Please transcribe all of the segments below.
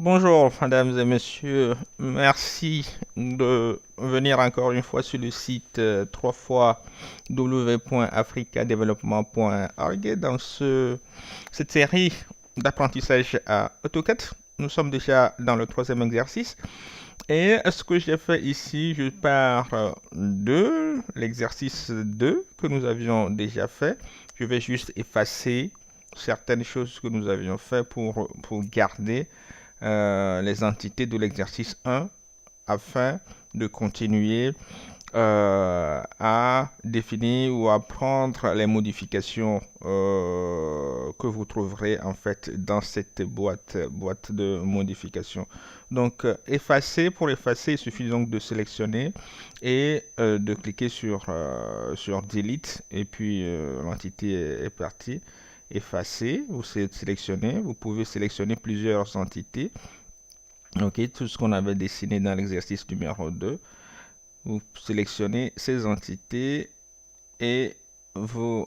Bonjour, mesdames et messieurs. Merci de venir encore une fois sur le site 3 fois www.africadevelopment.org dans cette série d'apprentissage à AutoCAD. Nous sommes déjà dans le troisième exercice. Et ce que j'ai fait ici, je pars de l'exercice 2 que nous avions déjà fait. Je vais juste effacer certaines choses que nous avions fait pour garder les entités de l'exercice 1 afin de continuer à définir ou à prendre les modifications que vous trouverez en fait dans cette boîte de modifications. Donc effacer, pour effacer, il suffit donc de sélectionner et de cliquer sur Delete et puis l'entité est partie. Effacer, vous sélectionnez, vous pouvez sélectionner plusieurs entités. Ok, tout ce qu'on avait dessiné dans l'exercice numéro 2. Vous sélectionnez ces entités et vous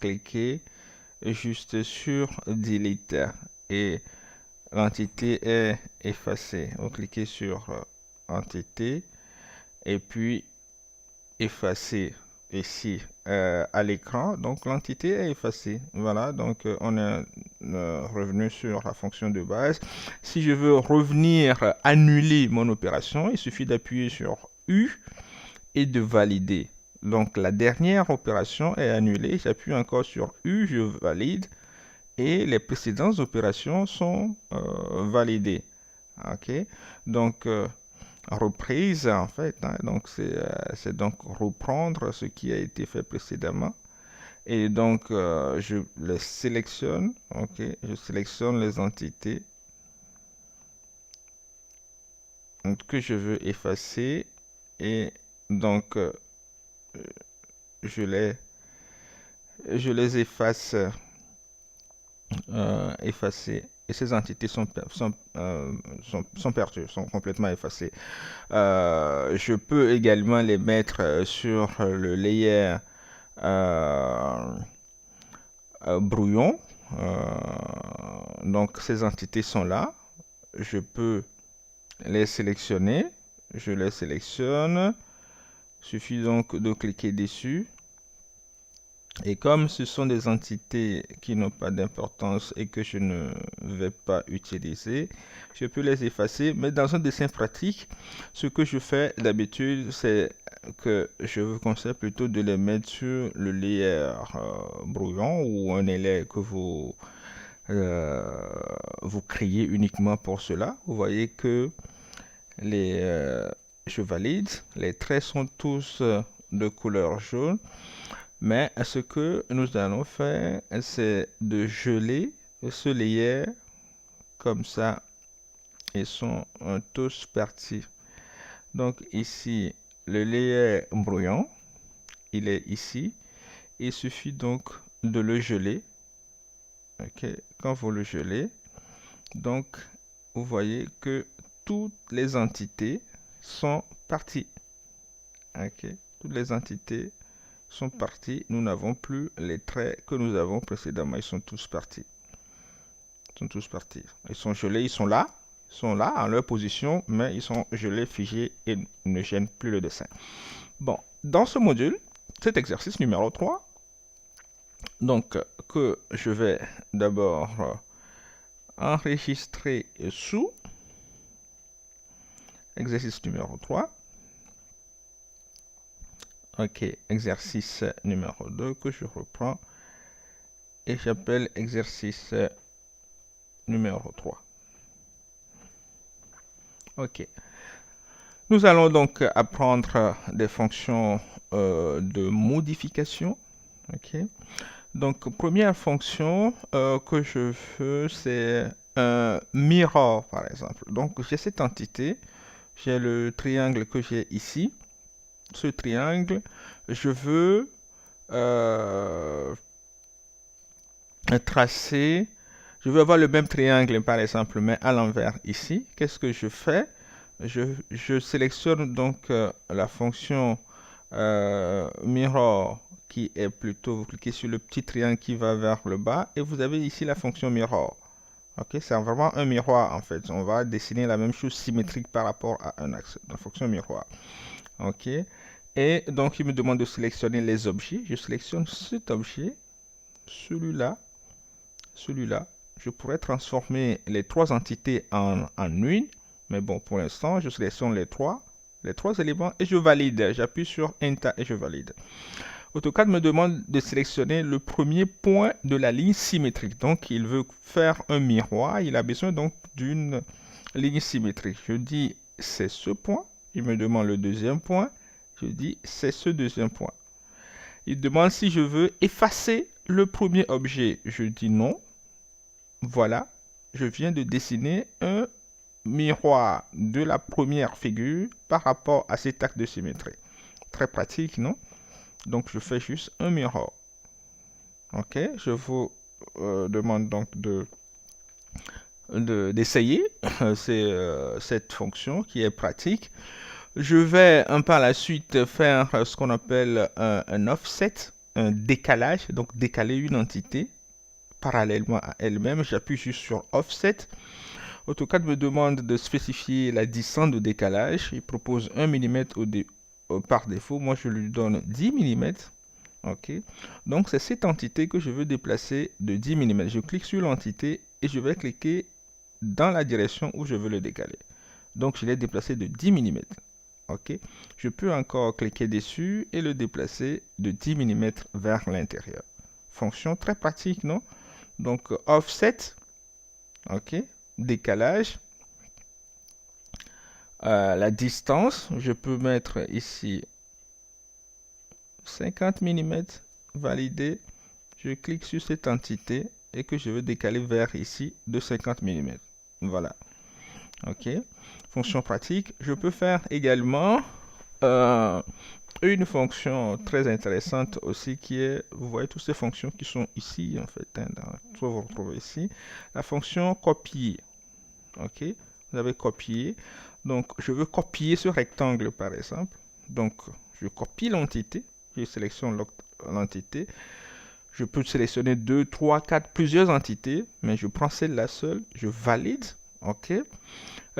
cliquez juste sur Delete et l'entité est effacée. Vous cliquez sur Entité et puis effacer ici à l'écran. Donc l'entité est effacée. Voilà, donc on est revenu sur la fonction de base. Si je veux revenir annuler mon opération, il suffit d'appuyer sur U et de valider. Donc la dernière opération est annulée. J'appuie encore sur U, je valide et les précédentes opérations sont validées. Ok, donc reprise en fait, hein, donc c'est donc reprendre ce qui a été fait précédemment. Et donc je les sélectionne, ok, je sélectionne les entités que je veux effacer et donc je les je les efface effacées. Et ces entités sont perdues, sont complètement effacées. Je peux également les mettre sur le layer euh, brouillon. Donc ces entités sont là. Je peux les sélectionner. Je les sélectionne. Il suffit donc de cliquer dessus. Et comme ce sont des entités qui n'ont pas d'importance et que je ne vais pas utiliser, je peux les effacer. Mais dans un dessin pratique, ce que je fais d'habitude, c'est que je vous conseille plutôt de les mettre sur le layer brouillon ou un layer que euh, vous créez uniquement pour cela. Vous voyez que les, je valide, les traits sont tous de couleur jaune. Mais ce que nous allons faire, c'est de geler ce layer comme ça. Ils sont tous partis. Donc ici, le layer brouillon, il est ici. Il suffit donc de le geler. Ok, quand vous le gelez, donc vous voyez que toutes les entités sont parties. Ok, toutes les entités sont partis. Nous n'avons plus les traits que nous avons précédemment. Ils sont tous partis. Ils sont tous partis. Ils sont gelés, ils sont là. Ils sont là en leur position, mais ils sont gelés, figés et ne gênent plus le dessin. Bon, dans ce module, cet exercice numéro 3, donc que je vais d'abord enregistrer sous exercice numéro 3. Ok, exercice numéro 2 que je reprends et j'appelle exercice numéro 3. Ok. Nous allons donc apprendre des fonctions de modification. Ok. Donc, première fonction que je veux, c'est un mirror, par exemple. Donc, j'ai cette entité, j'ai le triangle que j'ai ici. Ce triangle, je veux euh, tracer, je veux avoir le même triangle, par exemple, mais à l'envers ici. Qu'est-ce que je fais? Je sélectionne donc la fonction mirror qui est plutôt, vous cliquez sur le petit triangle qui va vers le bas et vous avez ici la fonction mirror. Ok, c'est vraiment un miroir en fait. On va dessiner la même chose symétrique par rapport à un axe. Donc, fonction miroir. Ok. Et donc, il me demande de sélectionner les objets. Je sélectionne cet objet, celui-là, celui-là. Je pourrais transformer les trois entités en une. Mais bon, pour l'instant, je sélectionne les trois éléments et je valide. J'appuie sur Enter et je valide. AutoCAD me demande de sélectionner le premier point de la ligne symétrique. Donc, il veut faire un miroir. Il a besoin donc d'une ligne symétrique. Je dis, c'est ce point. Il me demande le deuxième point. Je dis, c'est ce deuxième point. Il demande si je veux effacer le premier objet. Je dis non. Voilà. Je viens de dessiner un miroir de la première figure par rapport à cet acte de symétrie. Très pratique, non? Donc, je fais juste un miroir. Ok, je vous demande donc d'essayer cette fonction qui est pratique. Je vais par la suite faire ce qu'on appelle un offset, un décalage, donc décaler une entité parallèlement à elle-même. J'appuie juste sur offset. AutoCAD me demande de spécifier la distance de décalage. Il propose 1 mm par défaut. Moi, je lui donne 10 mm. Ok, donc c'est cette entité que je veux déplacer de 10 mm. Je clique sur l'entité et je vais cliquer dans la direction où je veux le décaler. Donc je l'ai déplacé de 10 mm. Ok, je peux encore cliquer dessus et le déplacer de 10 mm vers l'intérieur. Fonction très pratique, non? Donc offset, ok, décalage. La distance, je peux mettre ici 50 mm, valider. Je clique sur cette entité et que je veux décaler vers ici de 50 mm. Voilà. OK. Fonction pratique. Je peux faire également une fonction très intéressante aussi qui est, vous voyez toutes ces fonctions qui sont ici en fait, hein, vous retrouvez ici. La fonction copier. OK. Vous avez copié. Donc, je veux copier ce rectangle par exemple. Donc, je copie l'entité. Je sélectionne l'entité. Je peux sélectionner 2, 3, 4, plusieurs entités, mais je prends celle-là seule, je valide, ok.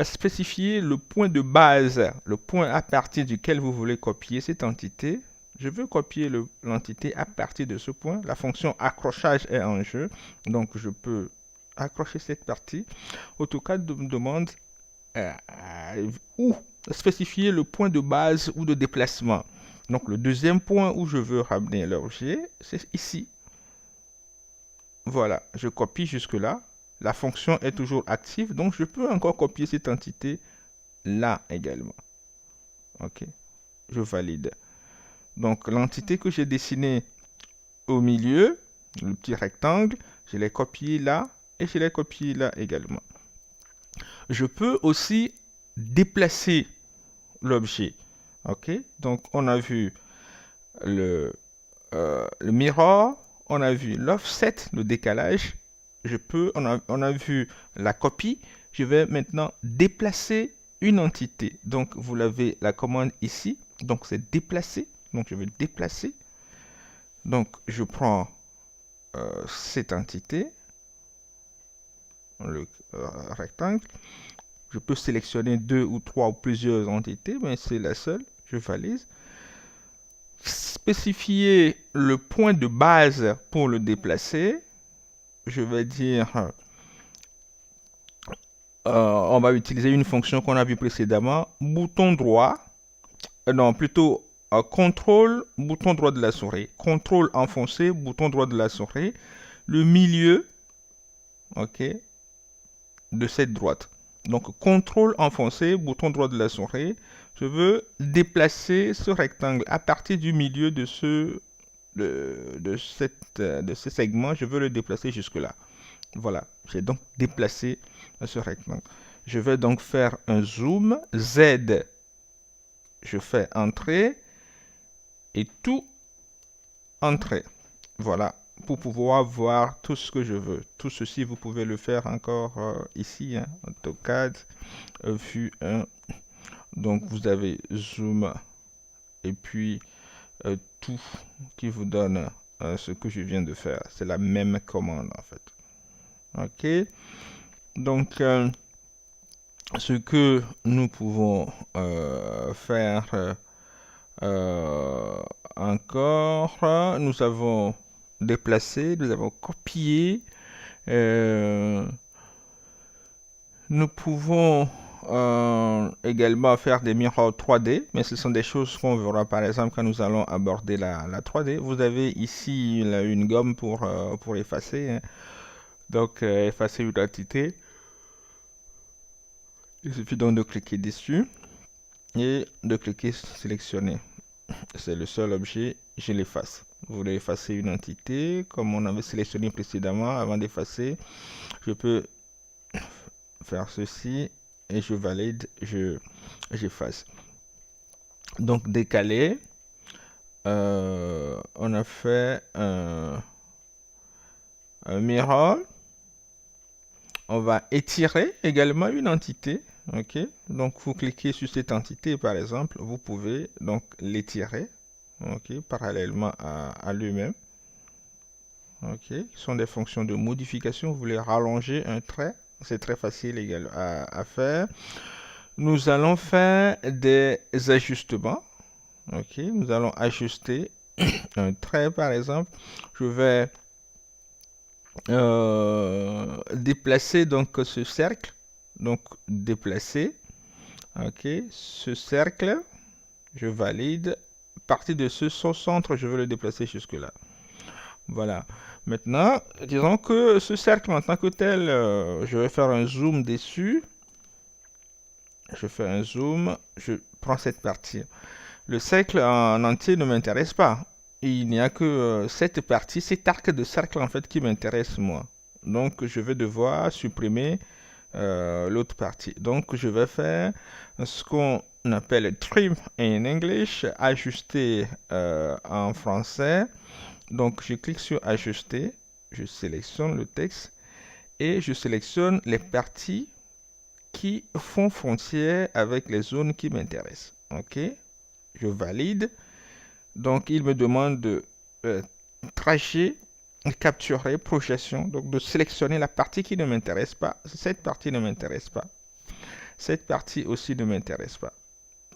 Spécifier le point de base, le point à partir duquel vous voulez copier cette entité. Je veux copier l'entité à partir de ce point. La fonction accrochage est en jeu, donc je peux accrocher cette partie. AutoCAD me demande où spécifier le point de base ou de déplacement. Donc le deuxième point où je veux ramener l'objet, c'est ici. Voilà, je copie jusque-là. La fonction est toujours active, donc je peux encore copier cette entité là également. Ok, je valide. Donc l'entité que j'ai dessinée au milieu, le petit rectangle, je l'ai copié là et je l'ai copié là également. Je peux aussi déplacer l'objet. Ok, donc on a vu le mirror, on a vu l'offset, le décalage. On a vu la copie. Je vais maintenant déplacer une entité. Donc, vous l'avez la commande ici. Donc, c'est déplacer. Donc, je vais déplacer. Donc, je prends cette entité, le rectangle. Je peux sélectionner 2 ou 3 ou plusieurs entités, mais c'est la seule. Je valide. Spécifier le point de base pour le déplacer. Je vais dire, on va utiliser une fonction qu'on a vue précédemment, bouton droit, non, plutôt contrôle, bouton droit de la souris, contrôle enfoncé, bouton droit de la souris, le milieu, ok, de cette droite. Donc, contrôle enfoncé, bouton droit de la souris, je veux déplacer ce rectangle à partir du milieu de de ce segment, je veux le déplacer jusque là. Voilà, j'ai donc déplacé ce rectangle. Je vais donc faire un zoom, Z, je fais entrer et tout entrer. Voilà, pour pouvoir voir tout ce que je veux. Tout ceci, vous pouvez le faire encore ici, hein, AutoCAD, vue 1. Donc, vous avez zoom et puis tout qui vous donne ce que je viens de faire. C'est la même commande en fait. OK. Donc, ce que nous pouvons faire euh, encore, nous avons déplacé, nous avons copié. euh, Nous pouvons également faire des miroirs 3D, mais ce sont des choses qu'on verra par exemple quand nous allons aborder la 3D. Vous avez ici une gomme pour effacer, hein. Donc, effacer une entité. Il suffit donc de cliquer dessus et de cliquer sélectionner. C'est le seul objet, je l'efface. Vous voulez effacer une entité, comme on avait sélectionné précédemment, avant d'effacer, je peux faire ceci et je valide, j'efface. Donc décaler, on a fait un mirror. On va étirer également une entité. Ok, donc vous cliquez sur cette entité par exemple, vous pouvez donc l'étirer, ok, parallèlement à lui-même. Ok, ce sont des fonctions de modification. Vous voulez rallonger un trait, c'est très facile également à faire. Nous allons faire des ajustements. Ok, nous allons ajuster un trait par exemple. Je vais déplacer donc ce cercle. Donc déplacer. Ok, ce cercle, je valide. À partir de son centre, je veux le déplacer jusque-là. Voilà. Maintenant, disons que ce cercle en tant que tel, je vais faire un zoom dessus. Je fais un zoom, je prends cette partie. Le cercle en entier ne m'intéresse pas. Il n'y a que cette partie, cet arc de cercle en fait qui m'intéresse moi. Donc je vais devoir supprimer l'autre partie. Donc je vais faire ce qu'on appelle trim in English, ajuster en français. Donc je clique sur ajuster, je sélectionne le texte et je sélectionne les parties qui font frontière avec les zones qui m'intéressent. Ok, je valide. Donc il me demande de tracher, capturer, projection, donc de sélectionner la partie qui ne m'intéresse pas. Cette partie ne m'intéresse pas. Cette partie aussi ne m'intéresse pas.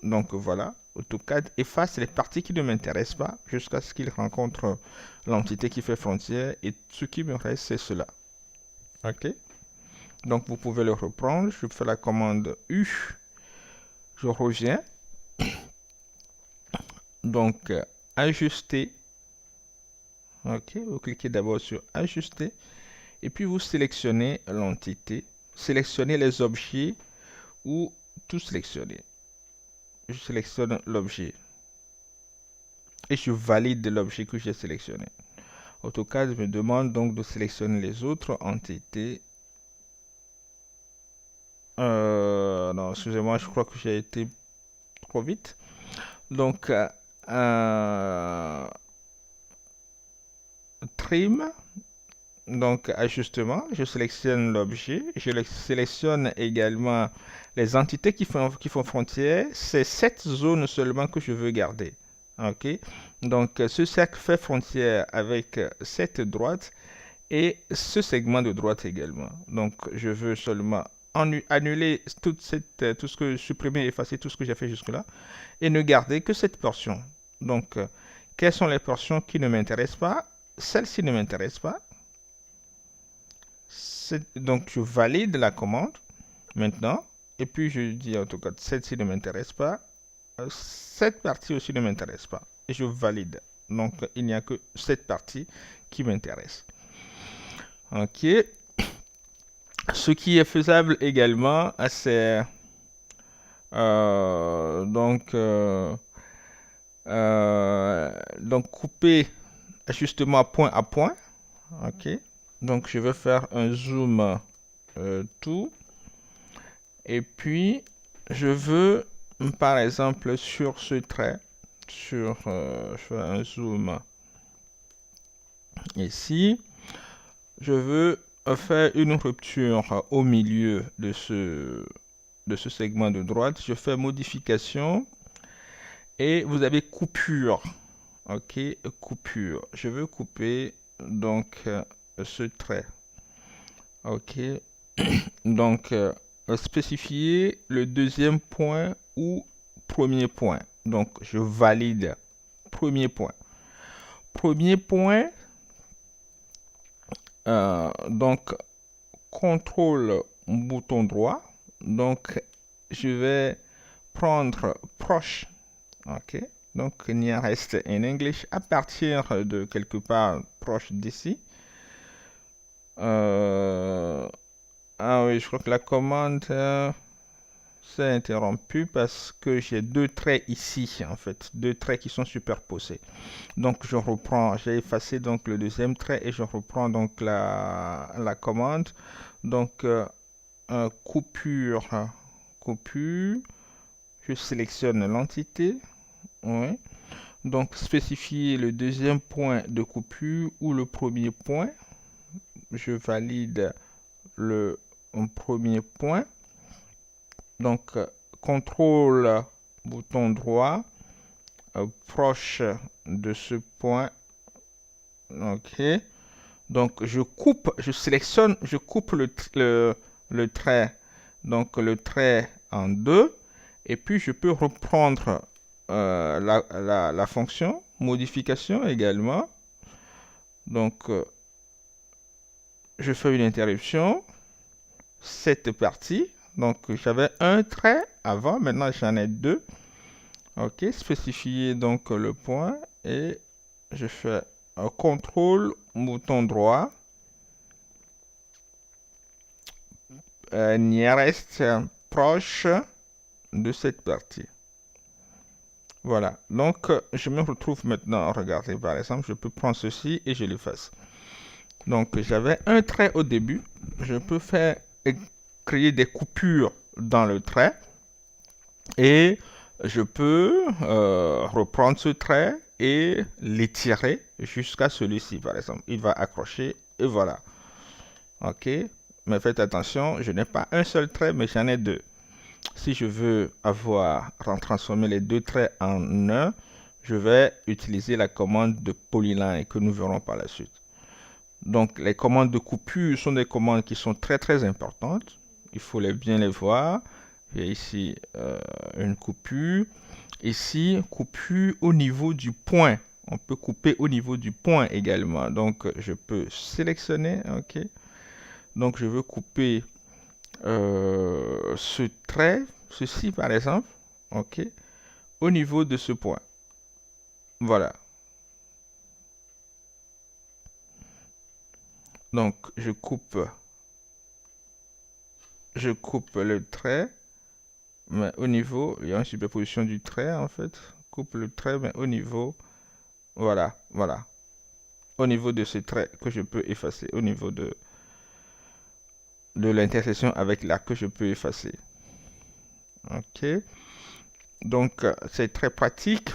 Donc voilà, AutoCAD efface les parties qui ne m'intéressent pas jusqu'à ce qu'il rencontre l'entité qui fait frontière et ce qui me reste c'est cela. Ok, donc vous pouvez le reprendre. Je fais la commande U, je reviens. Donc ajuster. Ok, vous cliquez d'abord sur ajuster et puis vous sélectionnez l'entité, sélectionnez les objets ou tout sélectionner. Je sélectionne l'objet et je valide l'objet que j'ai sélectionné. AutoCAD me demande donc de sélectionner les autres entités. Non, excusez-moi, je crois que j'ai été trop vite. Donc, trim, donc ajustement, je sélectionne l'objet, je sélectionne également les entités qui font frontière. C'est cette zone seulement que je veux garder. Ok, donc ce cercle fait frontière avec cette droite et ce segment de droite également. Donc je veux seulement annuler tout ce que supprimer, effacer tout ce que j'ai fait jusque-là et ne garder que cette portion. Donc quelles sont les portions qui ne m'intéressent pas? Celle-ci ne m'intéresse pas. Donc je valide la commande maintenant et puis je dis en tout cas celle-ci ne m'intéresse pas. Cette partie aussi ne m'intéresse pas et je valide. Donc il n'y a que cette partie qui m'intéresse. Ok. Ce qui est faisable également, c'est euh, donc, euh, donc couper justement point à point. Ok. Donc je vais faire un zoom tout. Et puis je veux par exemple sur ce trait, je fais un zoom ici. Je veux faire une rupture au milieu de ce segment de droite. Je fais modification et vous avez coupure. Ok, coupure. Je veux couper donc ce trait. Ok, Donc, spécifier le deuxième point ou premier point. Donc, je valide premier point. Premier point, donc, contrôle bouton droit. Donc, je vais prendre proche. OK. Donc, nearest in English à partir de quelque part proche d'ici. Ah oui, je crois que la commande s'est interrompue parce que j'ai deux traits ici, en fait. Deux traits qui sont superposés. Donc, je reprends. J'ai effacé donc le deuxième trait et je reprends donc la commande. Donc, coupure. Coupure. Je sélectionne l'entité. Oui. Donc, spécifier le deuxième point de coupure ou le premier point. Je valide le premier point. Donc, contrôle, bouton droit, proche de ce point. OK. Donc, je coupe, je sélectionne, je coupe le trait. Donc, le trait en deux. Et puis, je peux reprendre la fonction, modification également. Donc, je fais une interruption. Cette partie. Donc, j'avais un trait avant, maintenant j'en ai deux. OK, spécifier donc le point et je fais un contrôle, bouton droit, nearest proche de cette partie. Voilà, donc je me retrouve maintenant, regardez par exemple, je peux prendre ceci et je l'efface. Donc j'avais un trait au début, je peux faire créer des coupures dans le trait et je peux reprendre ce trait et l'étirer jusqu'à celui-ci par exemple. Il va accrocher et voilà. OK, mais faites attention, je n'ai pas un seul trait mais j'en ai deux. Si je veux transformer les deux traits en un, je vais utiliser la commande de polyline que nous verrons par la suite. Donc les commandes de coupure sont des commandes qui sont très très importantes. Il faut bien les voir. Il y a ici une coupure. Ici, coupure au niveau du point. On peut couper au niveau du point également. Donc, je peux sélectionner. OK. Donc, je veux couper ce trait, ceci par exemple. OK. Au niveau de ce point. Voilà. Donc, je coupe le trait. Mais au niveau, il y a une superposition du trait en fait. Coupe le trait, mais au niveau, voilà, voilà. Au niveau de ce trait que je peux effacer, au niveau de l'intersection avec l'arc que je peux effacer. OK. Donc, c'est très pratique.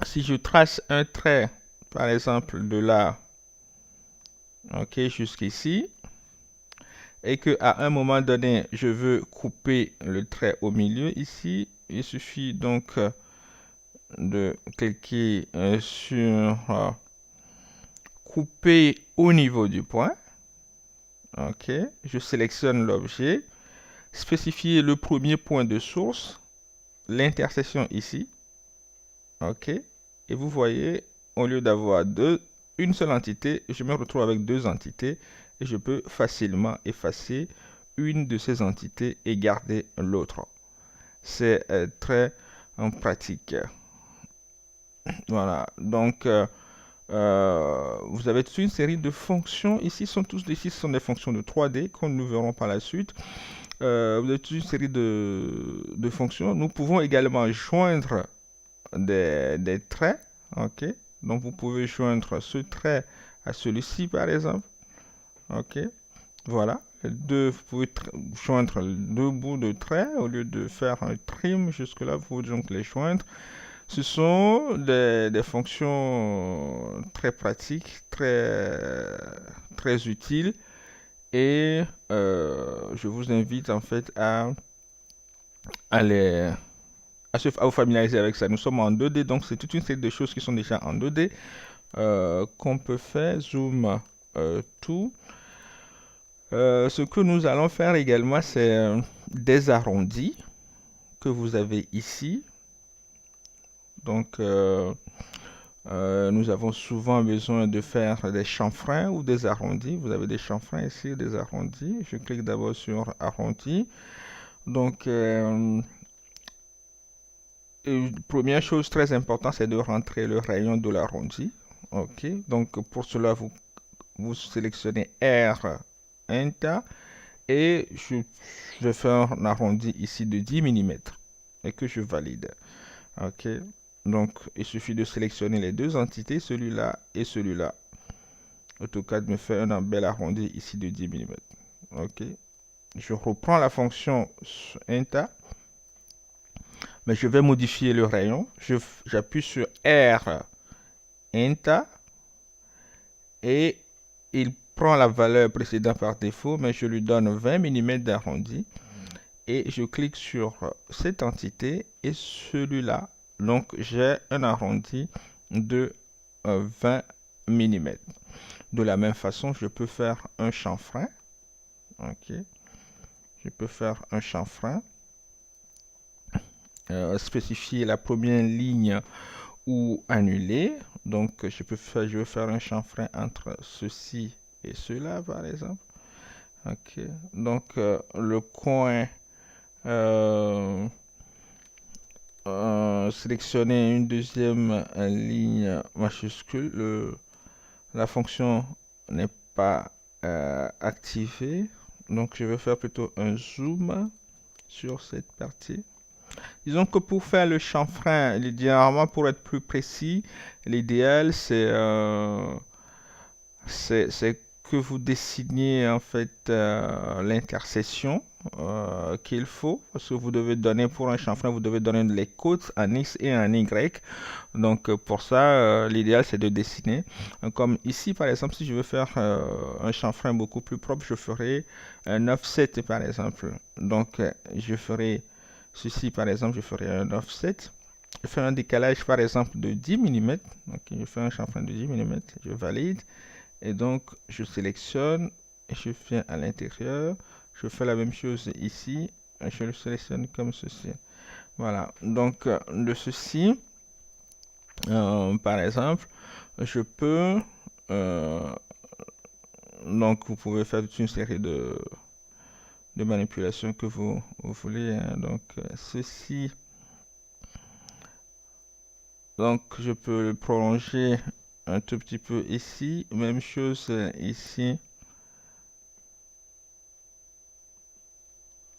Si je trace un trait, par exemple, de là, OK, jusqu'ici, et que à un moment donné, je veux couper le trait au milieu ici, il suffit donc de cliquer sur couper au niveau du point. OK, je sélectionne l'objet, spécifier le premier point de source, l'intersection ici. OK, et vous voyez, au lieu d'avoir une seule entité, je me retrouve avec deux entités et je peux facilement effacer une de ces entités et garder l'autre. C'est très pratique. Voilà, donc vous avez toute une série de fonctions. Ici, ce sont des fonctions de 3D, comme nous verrons par la suite. Vous avez toute une série de fonctions. Nous pouvons également joindre des traits. OK. Donc, vous pouvez joindre ce trait à celui-ci, par exemple. OK. Voilà. Vous pouvez joindre deux bouts de trait au lieu de faire un trim. Jusque-là, vous pouvez donc les joindre. Ce sont des fonctions très pratiques, très utiles. Et je vous invite en fait à vous familiariser avec ça. Nous sommes en 2D, donc c'est toute une série de choses qui sont déjà en 2D qu'on peut faire. Zoom tout. Ce que nous allons faire également, c'est des arrondis que vous avez ici. Donc, nous avons souvent besoin de faire des chanfreins ou des arrondis. Vous avez des chanfreins ici, des arrondis. Je clique d'abord sur arrondi. Donc, première chose très importante, c'est de rentrer le rayon de l'arrondi. OK. Donc, pour cela, vous sélectionnez R, Enter, et je vais faire un arrondi ici de 10 mm et que je valide. OK. Donc, il suffit de sélectionner les deux entités, celui-là et celui-là. AutoCAD me fait un bel arrondi ici de 10 mm. OK. Je reprends la fonction Enter, mais je vais modifier le rayon. J'appuie sur R, Enter, et il prend la valeur précédente par défaut, mais je lui donne 20 mm d'arrondi. Et je clique sur cette entité et celui-là. Donc, j'ai un arrondi de 20 mm. De la même façon, je peux faire un chanfrein. OK. Je peux faire un chanfrein. Spécifier la première ligne ou annuler. Donc, je vais faire un chanfrein entre ceci et cela, par exemple. OK. Donc, le coin, sélectionner une deuxième ligne majuscule. La fonction n'est pas activée. Donc, je vais faire plutôt un zoom sur cette partie. Disons que pour faire le chanfrein, idéalement, pour être plus précis, l'idéal c'est que vous dessiniez en fait l'intersection qu'il faut, parce que vous devez donner pour un chanfrein, vous devez donner les côtes en X et en Y. Donc pour ça, l'idéal c'est de dessiner. Comme ici par exemple, si je veux faire un chanfrein beaucoup plus propre, je ferai un offset par exemple. Donc je ferai ceci par exemple, je ferai un offset. Je fais un décalage par exemple de 10 mm. Donc je fais un chanfrein de 10 mm, je valide. Et donc, je sélectionne et je viens à l'intérieur. Je fais la même chose ici. Et je le sélectionne comme ceci. Voilà. Donc, de ceci, par exemple, je peux... donc, vous pouvez faire toute une série de manipulations que vous voulez. Hein. Donc, ceci... Donc, je peux le prolonger un tout petit peu ici. Même chose ici.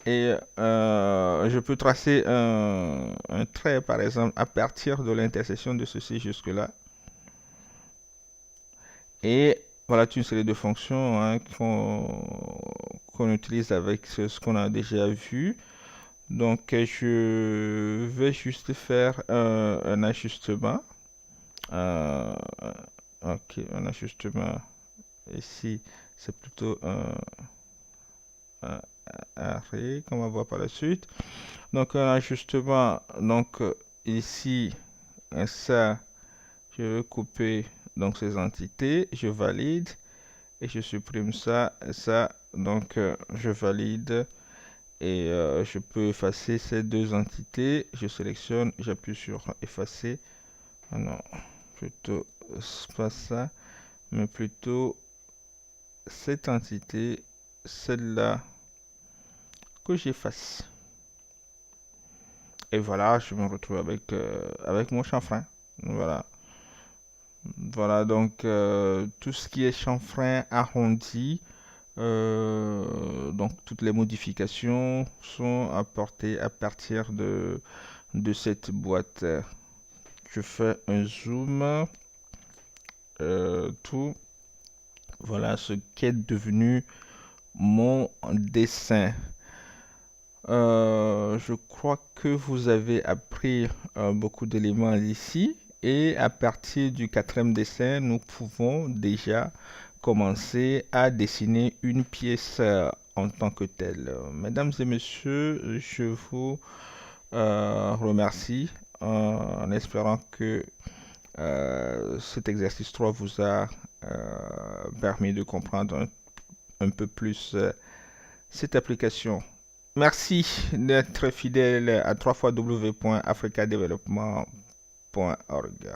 Et je peux tracer un trait, par exemple, à partir de l'intersection de ceci jusque-là. Et voilà une série de fonctions hein, qu'on utilise avec ce qu'on a déjà vu. Donc, je vais juste faire un ajustement. Euh, ok, un ajustement ici, c'est plutôt un arrêt, qu'on va voir par la suite. Donc un ajustement, donc ici, ça, je vais couper donc ces entités, je valide et je supprime ça, ça, donc je valide et je peux effacer ces deux entités, je sélectionne, j'appuie sur effacer, ah non, plutôt pas ça, mais plutôt cette entité, celle-là, que j'efface. Et voilà, je me retrouve avec mon chanfrein. Voilà. Voilà, donc tout ce qui est chanfrein arrondi, donc toutes les modifications sont apportées à partir de cette boîte. Je fais un zoom, tout. Voilà ce qu'est devenu mon dessin. Je crois que vous avez appris beaucoup d'éléments ici et à partir du quatrième dessin, nous pouvons déjà commencer à dessiner une pièce en tant que telle. Mesdames et messieurs, je vous remercie en espérant que cet exercice 3 vous a permis de comprendre un peu plus cette application. Merci d'être fidèle à www.africadevelopment.org.